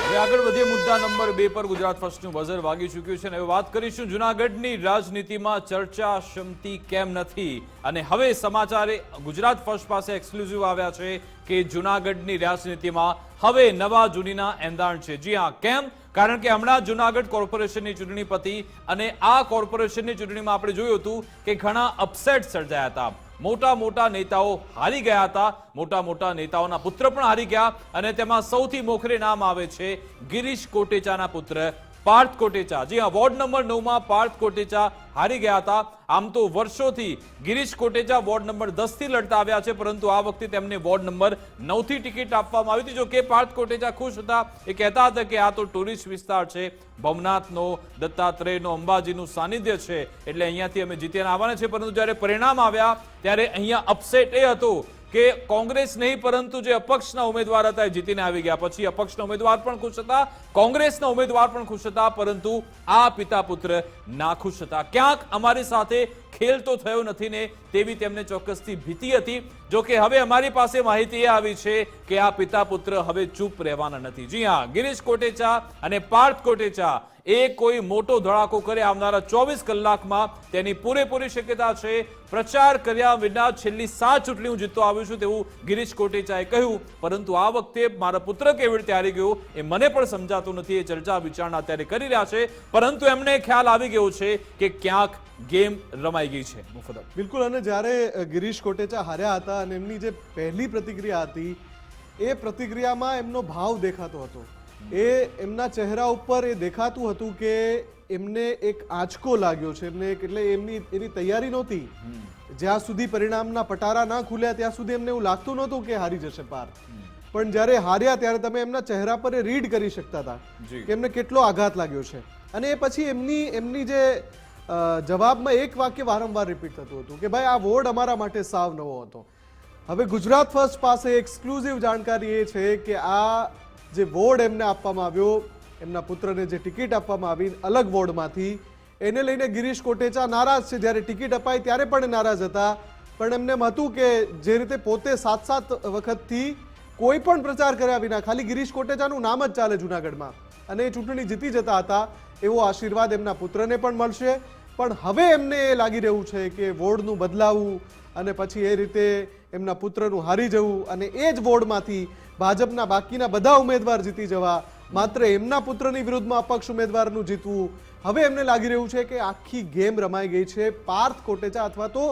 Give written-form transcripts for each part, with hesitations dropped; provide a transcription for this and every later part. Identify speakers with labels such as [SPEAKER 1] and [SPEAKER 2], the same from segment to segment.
[SPEAKER 1] હવે આગળ વધીએ મુદ્દા નંબર 2 પર ગુજરાત ફર્સ્ટનું બઝર વાગી ચૂક્યું છે અને હવે વાત કરીશું જૂનાગઢની રાજનીતિમાં ચર્ચા શમતી કેમ નથી અને હવે સમાચારે ગુજરાત ફર્સ્ટ પાસે એક્સક્લુઝિવ આવ્યા છે કે જૂનાગઢની રાજનીતિમાં હવે નવા જૂનીના એંધાણ છે। જી હા, કેમ? કારણ કે હમણાં જૂનાગઢ કોર્પોરેશનની ચૂંટણી પતી અને આ કોર્પોરેશનની ચૂંટણીમાં આપણે જોયું હતું કે ઘણા અપસેટ સર્જાયા હતા। મોટા મોટા નેતાઓ હારી ગયા હતા, મોટા મોટા નેતાઓના પુત્ર પણ હારી ગયા અને તેમાં સૌથી મોખરે નામ આવે છે ગિરીશ કોટેચાના પુત્ર પાર્થ કોટેચા। જી હા, વોર્ડ નંબર 9 માં પાર્થ કોટેચા હારી ગયા હતા। આમ તો વર્ષોથી ગિરીશ કોટેચા વોર્ડ નંબર 10 થી લડતા આવ્યા છે, પરંતુ આ વખતે તેમને વોર્ડ નંબર 9 થી ટિકિટ આપવામાં આવી હતી। જો કે પાર્થ કોટેચા ખુશ હતા, એ કહેતા હતા કે આ તો ટુરિસ્ટ વિસ્તાર છે, ભવનાથનો, દત્તાત્રેયનો, અંબાજીનું સાનિધ્ય છે, એટલે અહીંયાથી અમે જીતીને આવવાના છે। પરંતુ જ્યારે પરિણામ આવ્યા ત્યારે અહીંયા અપસેટ એ હતો કે કોંગ્રેસ નહીં પરંતુ જે અપક્ષના ઉમેદવાર હતા એ જીતીને આવી ગયા। પછી અપક્ષના ઉમેદવાર પણ ખુશ હતા, કોંગ્રેસના ઉમેદવાર પણ ખુશ હતા, પરંતુ આ પિતા પુત્ર નાખુશ હતા। ક્યાંક અમારી સાથે ખેલ તો થયો નથી ને તેવી તેમને ચોક્કસથી ભીતિ હતી। જો કે હવે અમારી પાસે માહિતી એ આવી છે કે આ પિતા પુત્ર હવે ચૂપ રહેવાના નથી। જી હા, ગિરીશ કોટેચા અને પાર્થ કોટેચા એ કોઈ મોટો ધડાકો કરે આવનારા 24 કલાકમાં તેની પૂરેપૂરી શક્યતા છે। પ્રચાર કર્યા વિના છેલ્લી 7 ચૂંટણી હું જીતતો આવ્યો છું તેવું ગિરીશ કોટેચાએ કહ્યું, પરંતુ આ વખતે મારા પુત્ર કેવી રીતે હારી ગયો એ મને પણ સમજાતું નથી। એ ચર્ચા વિચારણા અત્યારે કરી રહ્યા છે, પરંતુ એમને ખ્યાલ આવી ગયો છે કે ક્યાંક ગેમ રમાઈ ગઈ છે। મુફદ્દલ
[SPEAKER 2] બિલકુલ, અને જ્યારે ગિરીશ કોટેચા હાર્યા હતા અને એમની જે પહેલી પ્રતિક્રિયા હતી એ પ્રતિક્રિયામાં એમનો ભાવ દેખાતો હતો। એ એમના ચહેરા ઉપર એ દેખાતું હતું કે એમને એક આંચકો લાગ્યો છે, એમને એટલે એની તૈયારી નહોતી। જ્યાં સુધી પરિણામના પટારા ના ખુલ્યા ત્યાં સુધી એમને એવું લાગતું નહોતું કે હારી જશે પાર્થ, પણ જ્યારે હાર્યા ત્યારે તમે એમના ચહેરા પર એ રીડ કરી શકતા હતા કે એમને કેટલો આઘાત લાગ્યો છે। અને એ પછી એમની જે જવાબમાં એક વાક્ય વારંવાર રિપીટ થતું હતું કે ભાઈ આ વોર્ડ અમારા માટે સાવ નવો હતો। હવે ગુજરાત ફર્સ્ટ પાસે એક્સક્લુઝિવ જાણકારી એ છે કે આ જે વોર્ડ એમને આપવામાં આવ્યો, એમના પુત્રને જે ટિકિટ આપવામાં આવી અલગ વોર્ડમાંથી, એને લઈને ગિરીશ કોટેચા નારાજ છે। જ્યારે ટિકિટ અપાઈ ત્યારે પણ નારાજ હતા, પણ એમને એમ હતું કે જે રીતે પોતે 7 વખતથી કોઈ પણ પ્રચાર કર્યા વિના ખાલી ગિરીશ કોટેચાનું નામ જ ચાલે જૂનાગઢમાં અને એ ચૂંટણી જીતી જતા હતા, એવો આશીર્વાદ એમના પુત્રને પણ મળશે। પણ હવે એમને એ લાગી રહ્યું છે કે વોર્ડનું બદલાવું અને પછી એ રીતે એમના પુત્રનું હારી જવું અને એ જ વોર્ડમાંથી ભાજપના બાકીના બધા ઉમેદવાર જીતી જવા, માત્ર એમના પુત્રની વિરુદ્ધમાં અપક્ષ ઉમેદવારનું જીતવું, હવે એમને લાગી રહ્યું છે કે આખી ગેમ રમાઈ ગઈ છે પાર્થ કોટેચા અથવા તો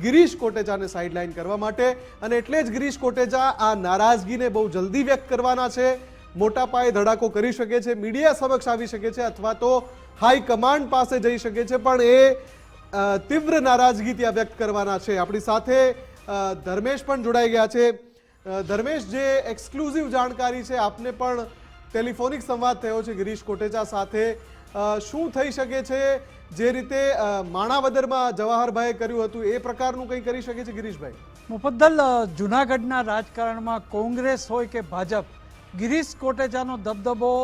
[SPEAKER 2] ગિરીશ કોટેચાને સાઇડલાઇન કરવા માટે। અને એટલે જ ગિરીશ કોટેચા આ નારાજગીને બહુ જલ્દી વ્યક્ત કરવાના છે, મોટા પાયે ધડાકો કરી શકે છે, મીડિયા સમક્ષ આવી શકે છે અથવા તો હાઈકમાન્ડ પાસે જઈ શકે છે, પણ એ તીવ્ર નારાજગી ત્યાં વ્યક્ત કરવાના છે। આપણી સાથે ધર્મેશ પણ જોડાઈ ગયા છે। ધર્મેશ, જે એક્સક્લુઝિવ જાણકારી છે, આપને પણ ટેલિફોનિક સંવાદ થયો છે ગિરીશ કોટેચા સાથે, શું થઈ શકે છે? જે રીતે માણાવદરમાં જવાહરભાઈએ કર્યું હતું એ પ્રકારનું કંઈ કરી શકે છે ગિરીશભાઈ?
[SPEAKER 3] મુફદ્દલ, જૂનાગઢના રાજકારણમાં કોંગ્રેસ હોય કે ભાજપ, ગિરીશ કોટેચાનો દબદબો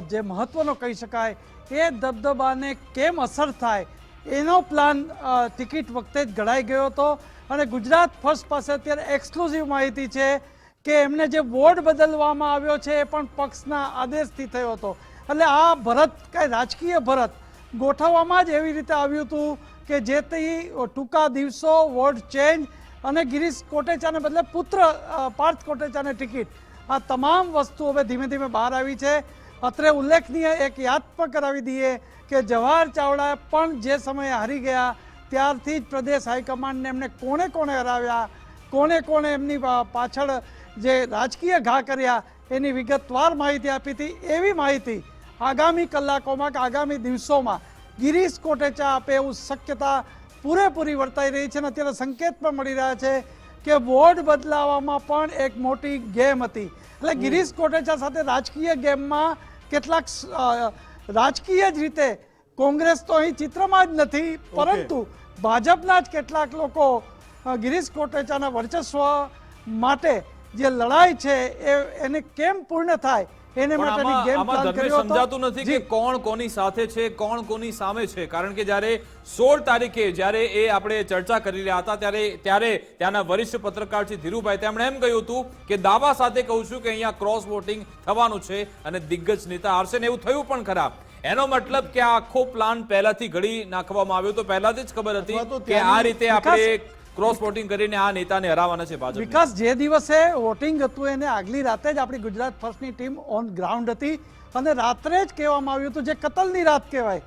[SPEAKER 3] જે મહત્વનો કહી શકાય, એ દબદબાને કેમ અસર થાય એનો પ્લાન ટિકિટ વખતે જ ઘડાઈ ગયો હતો। અને ગુજરાત ફર્સ્ટ પાસે અત્યારે એક્સક્લુઝિવ માહિતી છે કે એમને જે વોર્ડ બદલવામાં આવ્યો છે એ પણ પક્ષના આદેશથી થયો હતો। એટલે આ ભરત કાંઈ રાજકીય ભરત ગોઠવવામાં જ એવી રીતે આવ્યું હતું કે જેથી ટૂંકા દિવસો વોર્ડ ચેન્જ અને ગિરીશ કોટેચાને બદલે પુત્ર પાર્થ કોટેચાને ટિકિટ, આ તમામ વસ્તુ હવે ધીમે ધીમે બહાર આવી છે। અત્રે ઉલ્લેખનીય એક યાદ પણ કરાવી દઈએ કે જવાહર ચાવડા પણ જે સમયે હારી ગયા ત્યારથી જ પ્રદેશ હાઈકમાન્ડને એમને કોણે કોણે હરાવ્યા, કોણે એમની પાછળ જે રાજકીય ઘા કર્યા એની વિગતવાર માહિતી આપી હતી। એવી માહિતી આગામી કલાકોમાં કે આગામી દિવસોમાં ગિરીશ કોટેચા આપે એવું શક્યતા પૂરેપૂરી વર્તાઈ રહી છે। અને અત્યારે સંકેત પણ મળી રહ્યા છે કે વોર્ડ બદલાવામાં પણ એક મોટી ગેમ હતી। એટલે ગિરીશ કોટેચા સાથે રાજકીય ગેમમાં કેટલાક રાજકીય જ રીતે કોંગ્રેસ તો અહીં ચિત્રમાં જ નથી, પરંતુ ભાજપના જ કેટલાક લોકો ગિરીશ કોટેચાના વર્ચસ્વ માટે જે લડાઈ છે એને કેમ પૂર્ણ થાય એને
[SPEAKER 1] પણ
[SPEAKER 3] માટેની ગેમ
[SPEAKER 1] આમાં
[SPEAKER 3] પ્લાન
[SPEAKER 1] ધર્મેશ
[SPEAKER 3] કર્યો હતો.
[SPEAKER 1] સમજાતું નથી કે કોણ કોની સાથે છે, કોણ કોની સામે છે. કારણ કે જ્યારે 16 તારીખે જ્યારે એ આપણે ચર્ચા કરી રહ્યા હતા ત્યારે ત્યાંના વરિષ્ઠ પત્રકાર છે ધીરુભાઈ, તેમણે એમ કહ્યું હતું કે દાવા સાથે કહું છું કે અહીંયા ક્રોસ વોટિંગ થવાનું છે અને દિગ્ગજ નેતા હારશે, ને એવું થયું પણ ખરા. એનો મતલબ કે આ આખો પ્લાન પહેલાથી ઘડી નાખવામાં આવ્યો તો પહેલાથી જ ખબર હતી કે આ રીતે આપણે ક્રોસ વોટિંગ કરીને આ નેતાને હરાવવાના છે ભાજપ.
[SPEAKER 3] વિકાસ, જે દિવસે વોટિંગ હતું એને આગલી રાતે જ આપણી ગુજરાત ફર્સ્ટની ટીમ ઓન ગ્રાઉન્ડ હતી અને રાત્રે જ કહેવામાં આવ્યું હતું, જે કતલની રાત કહેવાય,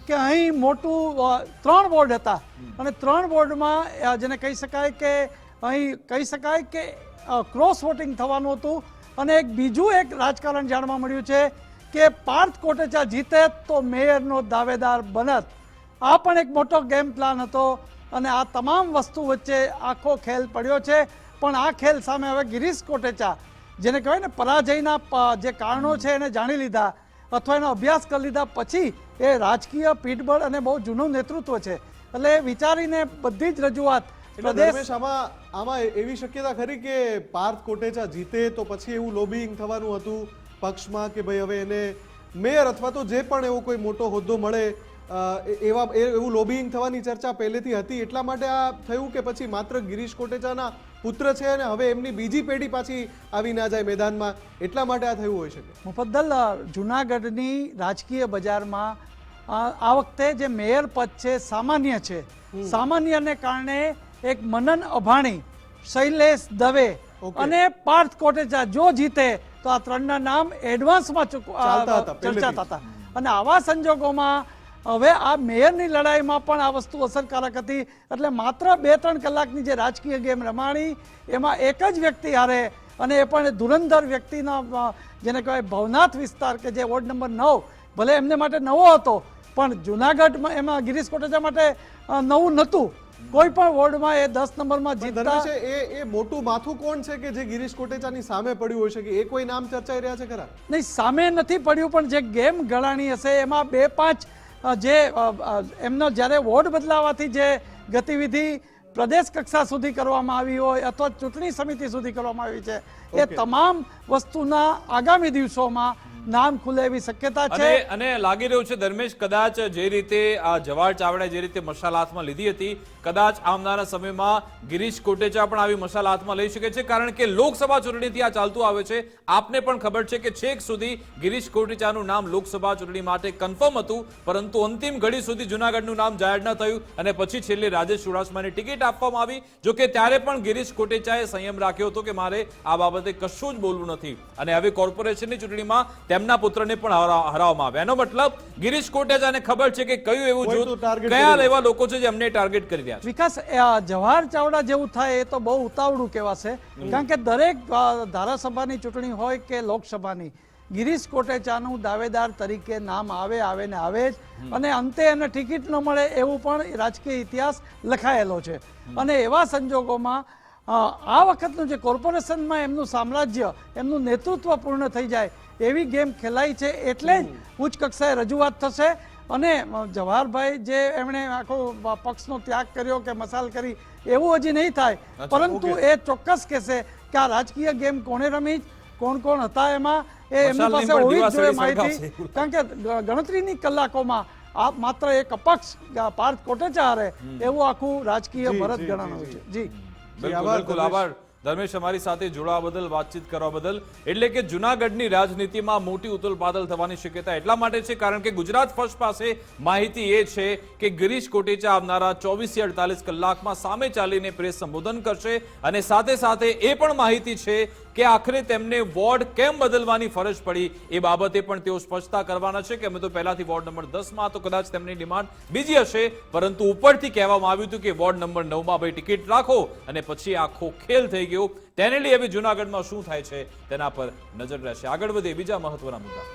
[SPEAKER 3] કે અહીં મોટું 3 વોર્ડ હતા અને 3 વોર્ડમાં જેને કહી શકાય કે અહીં કહી શકાય કે ક્રોસ વોટિંગ થવાનું હતું. અને એક બીજું એક રાજકારણ જાણવા મળ્યું છે કે પાર્થ કોટેચા જીતે તો મેયરનો દાવેદાર બનત. આ પણ એક મોટો ગેમ પ્લાન હતો અને આ તમામ વસ્તુ વચ્ચે આખો ખેલ પડ્યો છે. પણ આ ખેલ સામે હવે ગિરીશ કોટેચા, જેને કહેવાય ને પરાજયના જે કારણો છે એને જાણી લીધા અથવા એનો અભ્યાસ કરી લીધા પછી એ રાજકીય પીઠબળ અને બહુ જૂનું નેતૃત્વ છે એટલે વિચારીને બધી જ રજૂઆત
[SPEAKER 2] ધર્મેશ, આમાં એવી શક્યતા ખરી કે પાર્થ કોટેચા જીતે તો પછી એવું લોબિંગ થવાનું હતું પક્ષમાં કે ભાઈ હવે એને મેયર અથવા તો જે પણ એવો કોઈ મોટો હોદ્દો મળે, એવું લોબિંગ થવાની ચર્ચા પહેલેથી હતી, એટલા માટે આ થયું કે પછી માત્ર ગિરીશ કોટેચાના પુત્ર છે અને હવે એમની બીજી પેઢી પાછી આવી ના જાય મેદાનમાં, એટલા માટે આ થયું હોઈ શકે?
[SPEAKER 3] મુફદ્દલ, જુનાગઢની રાજકીય બજારમાં આ વખતે જે મેયર પદ છે સામાન્ય છે. સામાન્યને કારણે એક મનન અભાણી, શૈલેષ દવે અને પાર્થ કોટેચા જો જીતે તો આ 3ના નામ એડવાન્સમાં ચર્ચાતા હતા. અને આવા સંજોગોમાં હવે આ મેયરની લડાઈમાં પણ આ વસ્તુ અસરકારક હતી. એટલે માત્ર 2-3 કલાકની જે રાજકીય ગેમ રમાણી એમાં એક જ વ્યક્તિ હારે અને એ પણ ધુરંધર વ્યક્તિના જેને કહેવાય ભવનાથ વિસ્તાર કે જે વોર્ડ નંબર 9 ભલે એમને માટે નવો હતો પણ જુનાગઢમાં એમાં ગિરીશ કોટેચા માટે નવું નહોતું. કોઈ પણ વોર્ડમાં એ 10 નંબરમાં જીતતા.
[SPEAKER 2] એ મોટું માથું કોણ છે કે જે ગિરીશ કોટેચાની સામે પડ્યું હોય છે કે એ કોઈ નામ ચર્ચાઈ રહ્યા છે ખરા?
[SPEAKER 3] નહીં, સામે નથી પડ્યું પણ જે ગેમ ગળાણી હશે એમાં 2-5 જે એમનો જ્યારે વોર્ડ બદલાવાથી જે ગતિવિધિ પ્રદેશ કક્ષા સુધી કરવામાં આવી હોય અથવા ચૂંટણી સમિતિ સુધી કરવામાં આવી છે એ તમામ વસ્તુના આગામી દિવસોમાં નામ ખુલે એવી શક્યતા છે.
[SPEAKER 1] અને લાગી રહ્યું છે ધર્મેશ, કદાચ જે રીતે આ જવાહર ચાવડાએ જે રીતે મશાલ હાથમાં લીધી હતી, કદાચ આવનારા સમયમાં ગિરીશ કોટેચા પણ આવી મશાલ હાથમાં લઈ શકે છે. કારણ કે લોકસભા ચૂંટણીથી આ ચાલતું આવે છે. આપને પણ ખબર છે કે છેક સુધી ગિરીશ કોટેચાનું નામ લોકસભા ચૂંટણી માટે કન્ફર્મ હતું, પરંતુ અંતિમ ઘડી સુધી જુનાગઢનું નામ જાહેર ન થયું અને પછી છેલ્લે રાજેશ ચુડાસમાની ટિકિટ આપવામાં આવી. જોકે ત્યારે પણ ગિરીશ કોટેચાએ સંયમ રાખ્યો હતો કે મારે આ બાબતે કશું જ બોલવું નથી અને હવે કોર્પોરેશનની ચૂંટણીમાં તેમના પુત્રને પણ હરાવવામાં આવ્યા. એનો મતલબ ગિરીશ કોટેચાને ખબર છે કે કયું એવું જૂથ, કયા એવા લોકો છે જે અમને ટાર્ગેટ કરી રહ્યા છે.
[SPEAKER 3] વિકાસ, જવાહર ચાવડા જેવું થાય એ તો બહુ ઉતાવળું કહેવાશે. કારણ કે દરેક ધારાસભાની ચૂંટણી હોય કે લોકસભાની ગિરીશ કોટેચાનું દાવેદાર તરીકે નામ આવે ને આવે જ અને અંતે એને ટિકિટ ન મળે એવું પણ રાજકીય ઇતિહાસ લખાયેલો છે. અને એવા સંજોગોમાં આ વખતનું જે કોર્પોરેશનમાં એમનું સામ્રાજ્ય, એમનું નેતૃત્વ પૂર્ણ થઈ જાય એવી ગેમ ખેલાઈ છે એટલે જ ઉચ્ચ કક્ષાએ રજૂઆત થશે. અને જવાહરભાઈ જે એમણે આખો પક્ષનો ત્યાગ કર્યો કે મસાલ કરી એવું હજી નહીં થાય, પરંતુ એ ચોક્કસ કહેશે કે આ રાજકીય ગેમ કોણે રમી, કોણ કોણ હતા એમાં, એ એમની પાસે હોવી જ જોઈએ માહિતી. કારણ કે ગણતરીની કલાકોમાં આ માત્ર એક અપક્ષ પાર્થ કોટેચા હારે એવું આખું રાજકીય ભરત ગણાનું છે. જી
[SPEAKER 1] બિલકુલ, આભાર ધર્મેશ અમારી સાથે જોડાવા બદલ, વાતચીત કરવા બદલ. એટલે કે જુનાગઢની રાજનીતિમાં મોટી ઉથલપાથલ થવાની શક્યતા એટલા માટે છે કારણ કે ગુજરાત ફર્સ્ટ પાસે માહિતી એ છે કે ગિરીશ કોટેચા આવનારા 24-48 કલાકમાં સામે ચાલીને પ્રેસ સંબોધન કરશે અને સાથે સાથે એ પણ માહિતી છે કે આખરે તેમને વોર્ડ કેમ બદલવાની ફરજ પડી એ બાબતે પણ તેઓ સ્પષ્ટતા કરવાના છે કે અમે તો પહેલાથી વોર્ડ નંબર 10માં તો કદાચ તેમની ડિમાન્ડ બીજી હશે, પરંતુ ઉપરથી કહેવામાં આવ્યું હતું કે વોર્ડ નંબર 9માં ભાઈ ટિકિટ રાખો અને પછી આખો ખેલ થઈ ગયો. તેને લઈ હવે જુનાગઢમાં શું થાય છે તેના પર નજર રહેશે. આગળ વધે બીજા મહત્વના મુદ્દા.